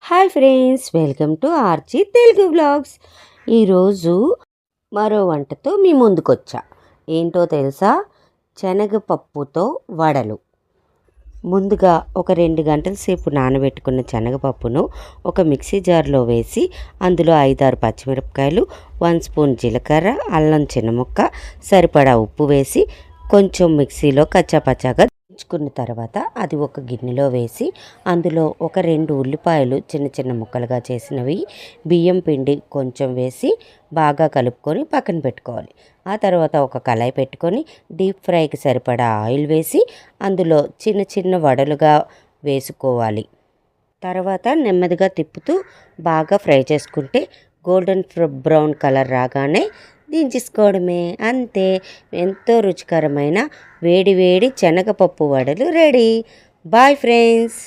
Hi friends, welcome to RG Telugu vlogs. ఈరోజు మరో వంటతో మీ ముందుకొచ్చా. ఏంటో తెలుసా? శనగపప్పుతో వడలు. ముందుగా ఒక 2 గంటల సేపు నానబెట్టుకున్న శనగపప్పును ఒక మిక్సీ జార్లో వేసి అందులో 5-6 పచ్చిమిరపకాయలు, 1 స్పూన్ జీలకర్ర, అల్లం చిన్న ముక్క, సరిపడా ఉప్పు వేసి కొంచెం మిక్సీలో కచ్చాపచ్చాగా దంచుకున్న తర్వాత అది ఒక గిన్నెలో వేసి అందులో ఒక 2 ఉల్లిపాయలు చిన్న చిన్న ముక్కలుగా చేసినవి, బియ్యం పిండి కొంచెం వేసి బాగా కలుపుకొని పక్కన పెట్టుకోవాలి. ఆ తర్వాత ఒక కళాయి పెట్టుకొని డీప్ ఫ్రైకి సరిపడా ఆయిల్ వేసి అందులో చిన్న చిన్న వడలుగా వేసుకోవాలి. తర్వాత నెమ్మదిగా తిప్పుతూ బాగా ఫ్రై చేసుకుంటే గోల్డెన్ బ్రౌన్ కలర్ రాగానే దించేసుకోవడమే. అంతే, ఎంతో రుచికరమైన వేడి వేడి శనగపప్పు వడలు రెడీ. Bye friends.